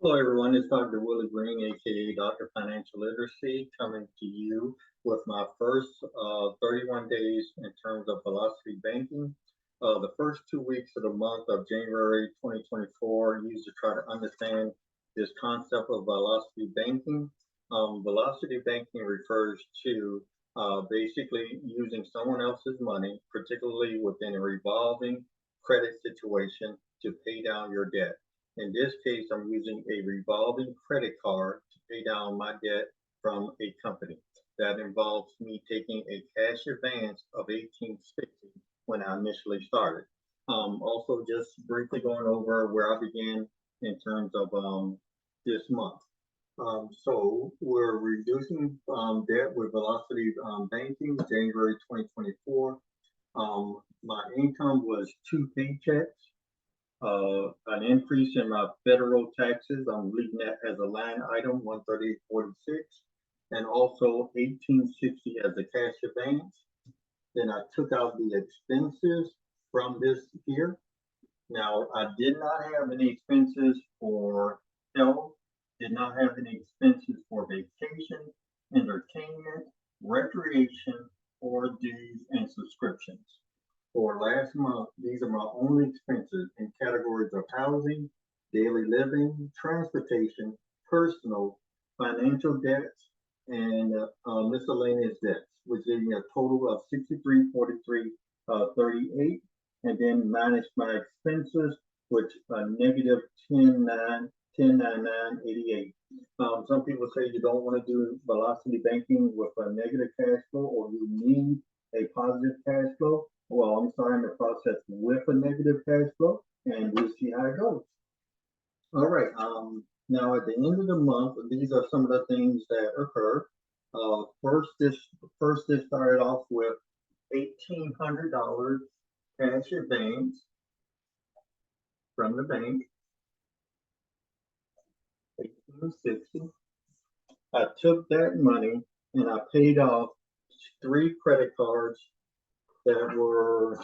Hello, everyone. It's Dr. Willie Green, aka Dr. Financial Literacy, coming to you with my first 31 days in terms of velocity banking. The first 2 weeks of the month of January 2024, used to try to understand this concept of velocity banking. Velocity banking refers to basically using someone else's money, particularly within a revolving credit situation, to pay down your debt. In this case, I'm using a revolving credit card to pay down my debt from a company. That involves me taking a cash advance of $18.60 when I initially started. Also, just briefly going over where I began in terms of this month. So we're reducing debt with Velocity Banking, January 2024. My income was 2 paychecks. An increase in my federal taxes, I'm leaving that as a line item, 138.46, and also 1860 as a cash advance. Then I took out the expenses from this here. Now, I did not have any expenses for health, did not have any expenses for vacation, entertainment, recreation, or dues and subscriptions. For last month, these are my only expenses in categories of housing, daily living, transportation, personal, financial debts, and miscellaneous debts, which gave me a total of $63.43.38, and then minus my expenses, which negative 1099.88. Some people say you don't want to do velocity banking with a negative cash flow, or you need a positive cash flow. Well, I'm starting the process with a negative cash flow, and we'll see how it goes. All right. Now at the end of the month, these are some of the things that occur. First, this started off with $1,800 cash advance from the bank. $1,860. I took that money and I paid off 3 credit cards that were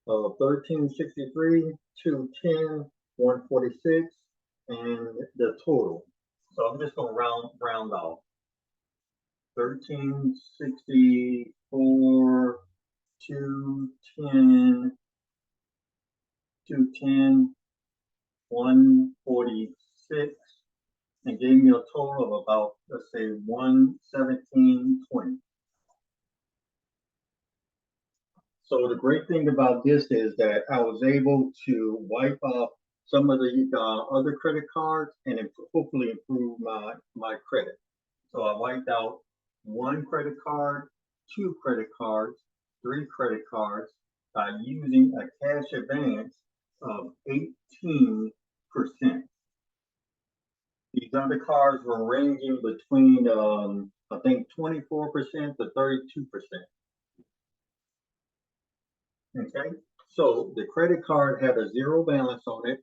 $1,363, $210, $146, and the total. So I'm just going to round off. $1,364, $210, $146, and gave me a total of about, let's say, $117.20. So the great thing about this is that I was able to wipe off some of the other credit cards and hopefully improve my credit. So I wiped out 1 credit card, 2 credit cards, 3 credit cards by using a cash advance of 18%. These other cards were ranging between, I think, 24% to 32%. Okay, so the credit card had a 0 balance on it.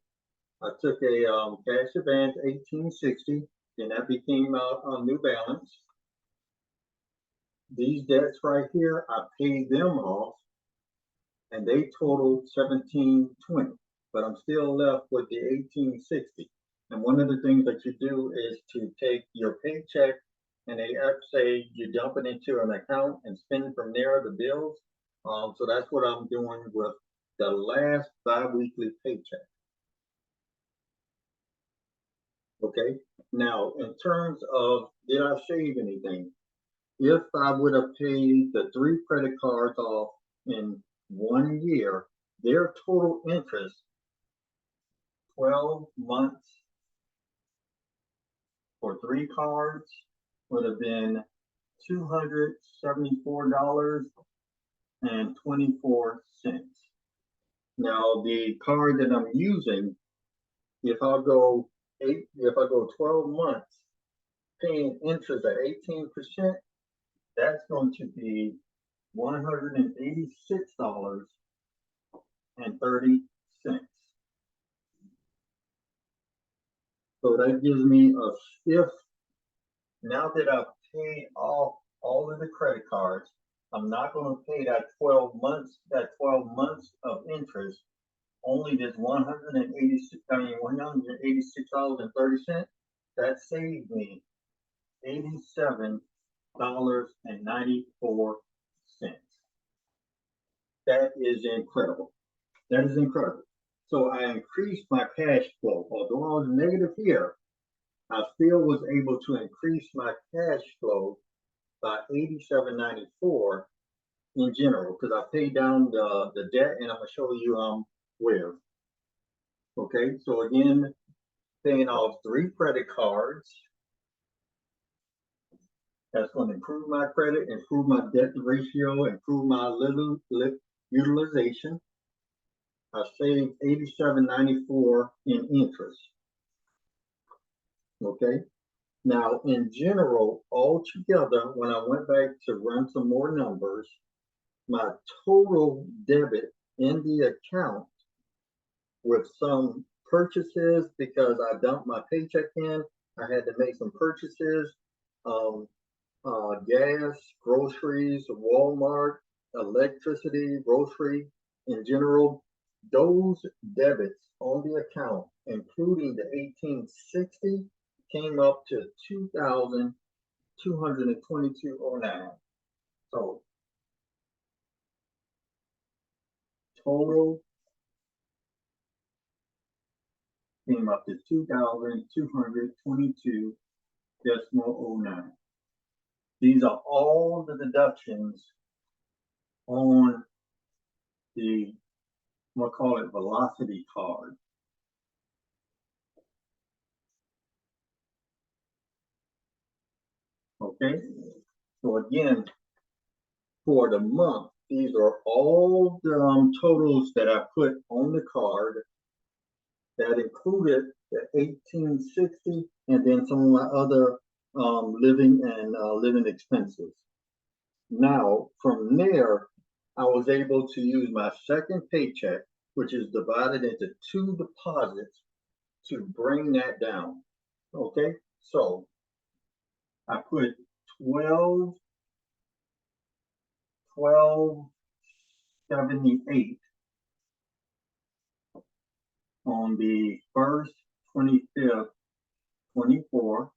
I took a cash advance, $1,860, and that became a new balance. These debts right here, I paid them off, and they totaled $1,720, but I'm still left with the $1,860. And one of the things that you do is to take your paycheck, and they say you dump it into an account and spend from there the bills. So that's what I'm doing with the last bi-weekly paycheck. Okay, now in terms of did I save anything? If I would have paid the 3 credit cards off in 1 year, their total interest, 12 months for 3 cards, would have been $274.24. Now the card that I'm using, if I go 12 months paying interest at 18%, that's going to be $186.30. So that gives me a fifth. Now that I've paid off all of the credit cards, I'm not going to pay that 12 months of interest. only this $186.30, that saved me $87.94. That is incredible. That is incredible. So I increased my cash flow. Although I was negative here, I still was able to increase my cash flow by $87.94 in general, because I paid down the debt, and I'm gonna show you where. Okay, so again, paying off 3 credit cards. That's going to improve my credit, improve my debt ratio, improve my utilization. I saved $87.94 in interest. Okay. Now, in general, altogether, when I went back to run some more numbers, my total debit in the account with some purchases, because I dumped my paycheck in, I had to make some purchases, gas, groceries, Walmart, electricity, grocery in general. Those debits on the account, including the 1860, came up to $2,222.09. So total came up to $2,222.09. These are all the deductions on the, we'll call it velocity card. Okay, so again, for the month, these are all the totals that I put on the card. That included the 1860 and then some of my other living expenses. Now, from there, I was able to use my second paycheck, which is divided into 2 deposits, to bring that down. Okay, so I put 1278 on the 1st, 25th, 24.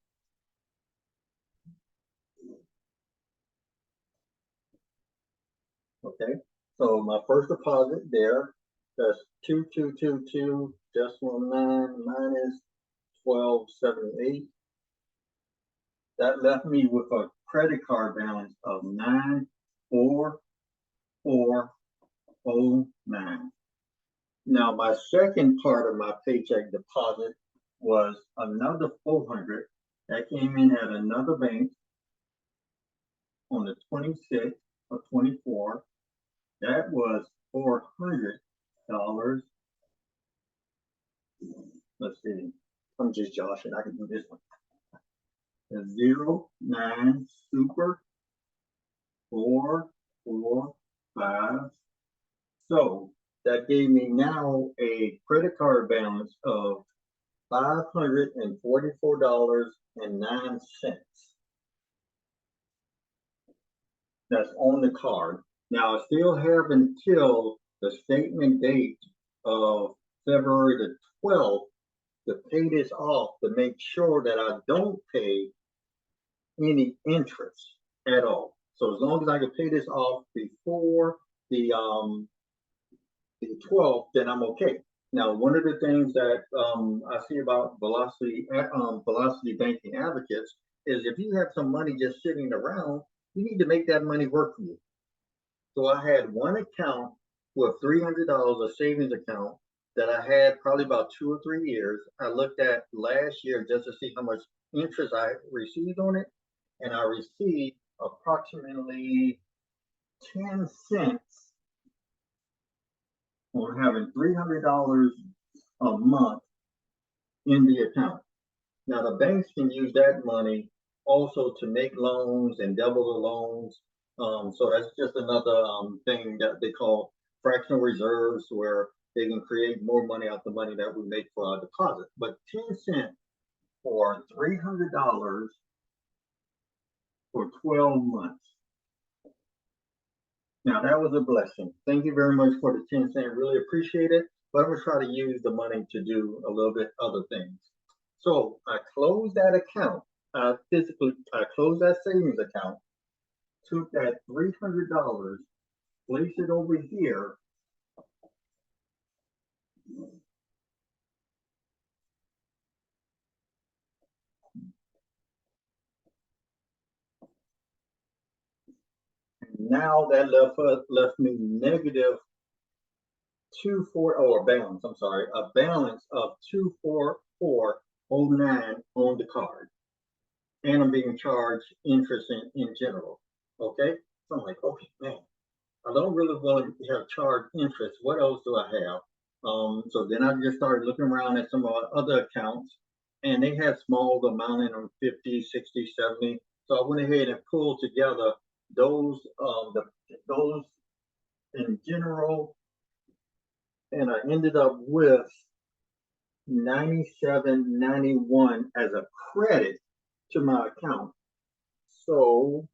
Okay, so my first deposit there, that's 2222.9 minus 1278. That left me with a credit card balance of 94409. Now, my second part of my paycheck deposit was another 400 that came in at another bank on the 26th of 24. That was $400. Let's see. I'm just joshing. I can do this one. 09 super 445. So that gave me now a credit card balance of $544.09. That's on the card. Now I still have until the statement date of February the 12th to pay this off, to make sure that I don't pay any interest at all. So as long as I can pay this off before the 12th, then I'm okay. Now, one of the things that I see about velocity banking advocates is if you have some money just sitting around, you need to make that money work for you. So I had one account with $300, a savings account that I had probably about 2 or 3 years. I looked at last year just to see how much interest I received on it, and I received approximately 10 cents on having $300 a month in the account. Now, the banks can use that money also to make loans and double the loans. So that's just another thing that they call fractional reserves, where they can create more money out the money that we make for our deposit. But 10 cents for $300 for 12 months. Now, that was a blessing. Thank you very much for the 10 cents. Really appreciate it. but I'm gonna try to use the money to do a little bit other things. So I closed that account. I closed that savings account, took that $300, placed it over here. Now that left me negative 24, or a balance, I'm sorry, a balance of 24409 on the card. And I'm being charged interest in general. Okay? So I'm like, okay, man, I don't really want to have charged interest. What else do I have? So then I just started looking around at some of our other accounts, and they had small amount in them, 50, 60, 70. So I went ahead and pulled together those those in general, and I ended up with 97.91 as a credit to my account. So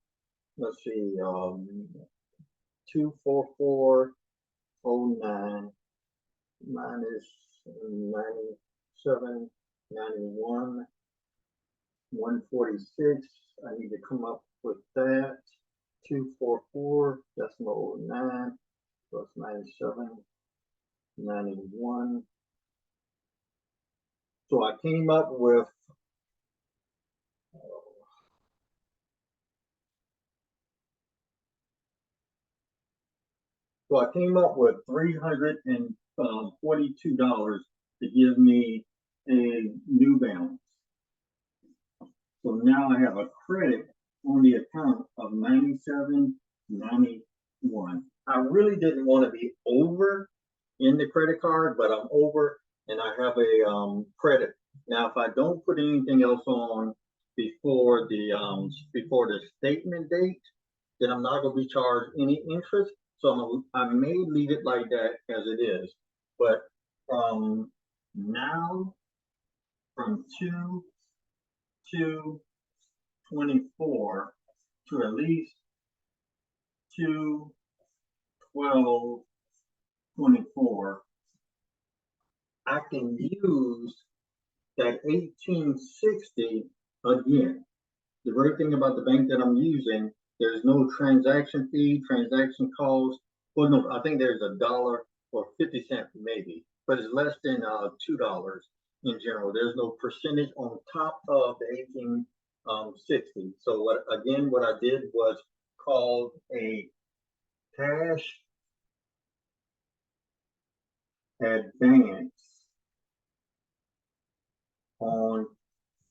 let's see, 24409 minus 97.91, 146. I need to come up with that. 244.09 plus 97.91. So I came up with $342 to give me a new balance. So now I have a credit on the account of 97.91. I really didn't want to be over in the credit card, but I'm over, and I have a credit. Now, if I don't put anything else on before the statement date, then I'm not going to be charged any interest. So I may leave it like that as it is. But now, from 2/2/24 to at least 2/12/24, I can use that 1860 again. The great thing about the bank that I'm using, there's no transaction fee, transaction cost. Well, no, I think there's $1 or 50 cents maybe, but it's less than $2 in general. There's no percentage on top of the 1860. So what I did was called a cash advance on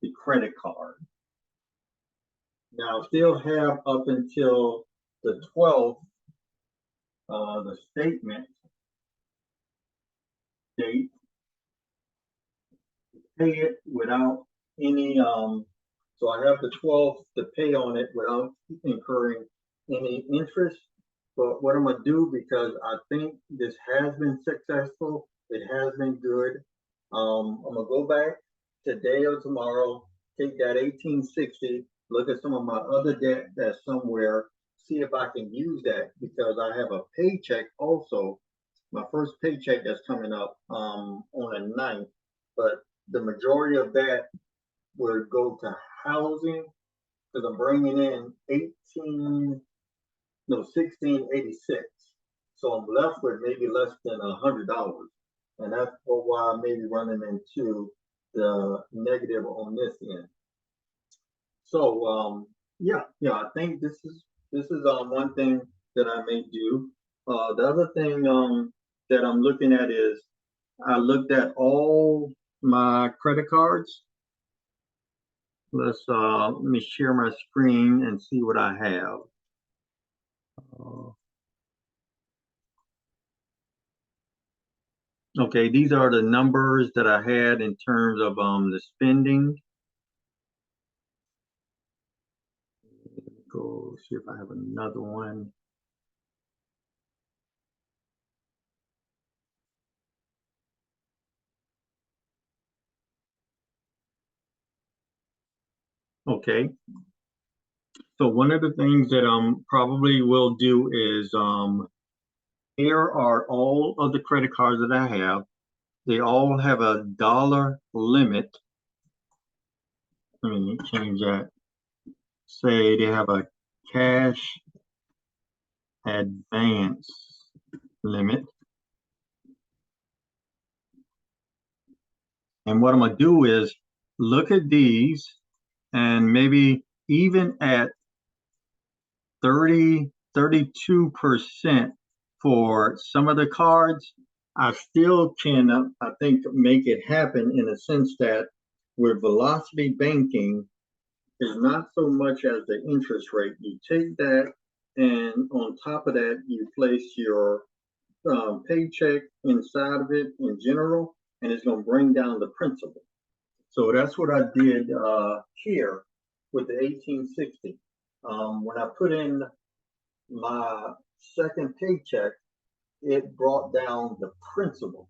the credit card. Now, I still have up until the 12th, the statement date, pay it without any, so I have the 12th to pay on it without incurring any interest. But what I'm going to do, because I think this has been successful, it has been good, I'm going to go back today or tomorrow, take that 1860, look at some of my other debt that's somewhere, see if I can use that, because I have a paycheck also, my first paycheck that's coming up on the 9th, but the majority of that will go to housing, because I'm bringing in 1686. So I'm left with maybe less than $100. And that's why I may be running into the negative on this end. So yeah, I think this is one thing that I may do. The other thing that I'm looking at is I looked at all my credit cards. Let me share my screen and see what I have. Okay, these are the numbers that I had in terms of the spending. Go see if I have another one. Okay. So one of the things that probably will do is here are all of the credit cards that I have. they all have a dollar limit. Let me change that. Say they have a cash advance limit. And what I'm going to do is look at these, and maybe even at 32% for some of the cards, I still can, I think, make it happen in a sense that with velocity banking, is not so much as the interest rate. You take that, and on top of that, you place your paycheck inside of it in general, and it's going to bring down the principal. So that's what I did here with the 1860. When I put in my second paycheck, it brought down the principal,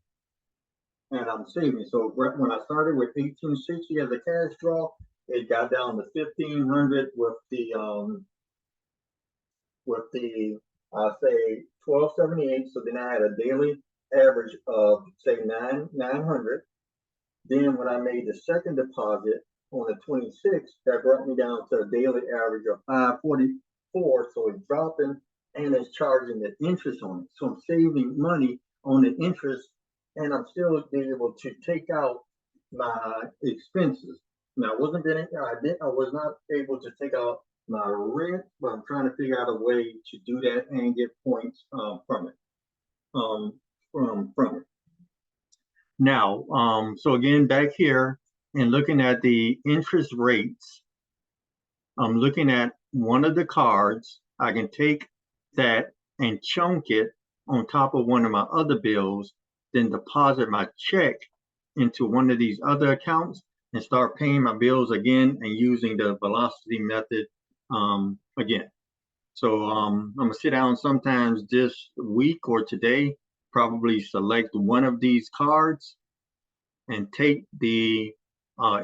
and I'm saving. So when I started with 1860 as a cash draw, it got down to 1500 with the say 1278. So then I had a daily average of say 900. Then when I made the second deposit on the 26th, that brought me down to a daily average of 544. So it's dropping, and it's charging the interest on it. So I'm saving money on the interest, and I'm still being able to take out my expenses. Now, I was not able to take out my rent, but I'm trying to figure out a way to do that and get points from it. From it. Now, so again, back here and looking at the interest rates, I'm looking at one of the cards. I can take that and chunk it on top of one of my other bills, then deposit my check into one of these other accounts and start paying my bills again and using the velocity method again. So I'm gonna sit down sometimes this week or today, probably select one of these cards and take the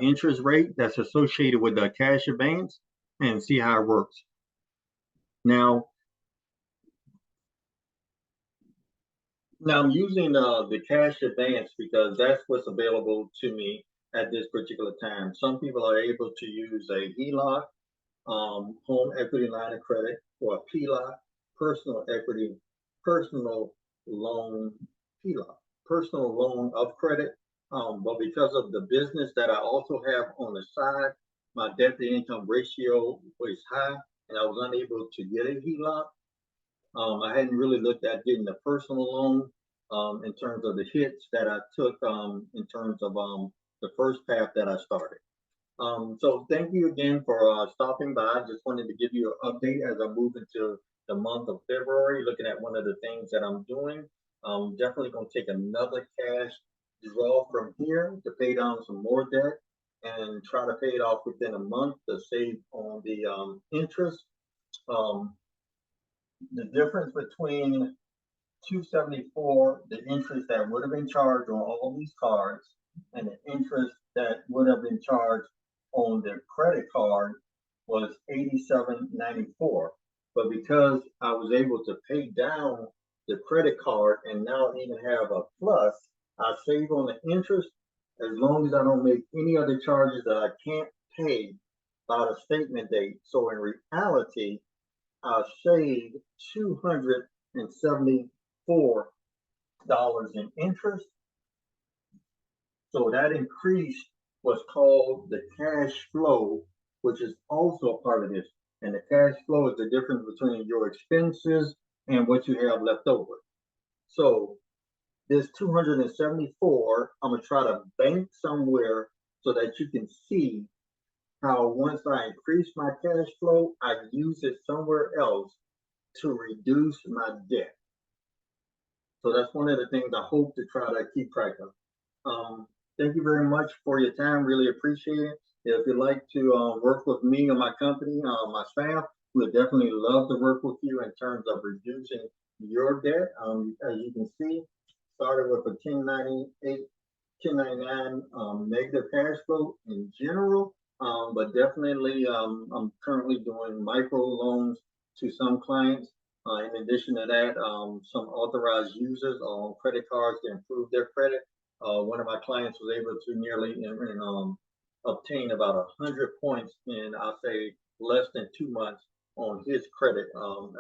interest rate that's associated with the cash advance and see how it works. Now I'm using the cash advance because that's what's available to me at this particular time. Some people are able to use a HELOC, home equity line of credit, or a PLOC, personal loan HELOC, personal loan of credit. But because of the business that I also have on the side, my debt to income ratio was high, and I was unable to get a HELOC. I hadn't really looked at getting the personal loan in terms of the hits that I took in terms of the first path that I started. So thank you again for stopping by. I just wanted to give you an update as I move into the month of February, looking at one of the things that I'm doing. I'm definitely going to take another cash draw from here to pay down some more debt and try to pay it off within a month to save on the interest. The difference between 274, the interest that would have been charged on all of these cards, and the interest that would have been charged on the credit card was 87.94. But because I was able to pay down the credit card and now even have a plus, I save on the interest as long as I don't make any other charges that I can't pay by the statement date. So in reality, I saved $274 in interest. So that increase was called the cash flow, which is also a part of this. And the cash flow is the difference between your expenses and what you have left over. So this 274, I'm gonna try to bank somewhere so that you can see how once I increase my cash flow, I use it somewhere else to reduce my debt. So that's one of the things I hope to try to keep track of. Thank you very much for your time. Really appreciate it. If you'd like to work with me or my company, my staff, we'd definitely love to work with you in terms of reducing your debt. As you can see, started with a 1099 negative cash flow in general, but definitely I'm currently doing micro loans to some clients. In addition to that, some authorized users on credit cards to improve their credit. my clients was able to nearly obtain about 100 points in, I'll say, less than 2 months on his credit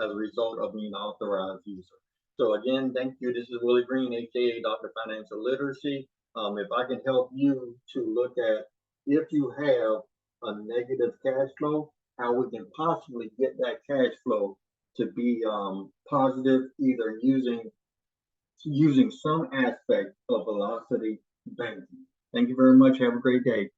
as a result of being an authorized user. So again, thank you. This is Willie Green, aka Dr. Financial Literacy. If I can help you to look at, if you have a negative cash flow, how we can possibly get that cash flow to be positive, either using some aspect of velocity banking. Thank you very much. Have a great day.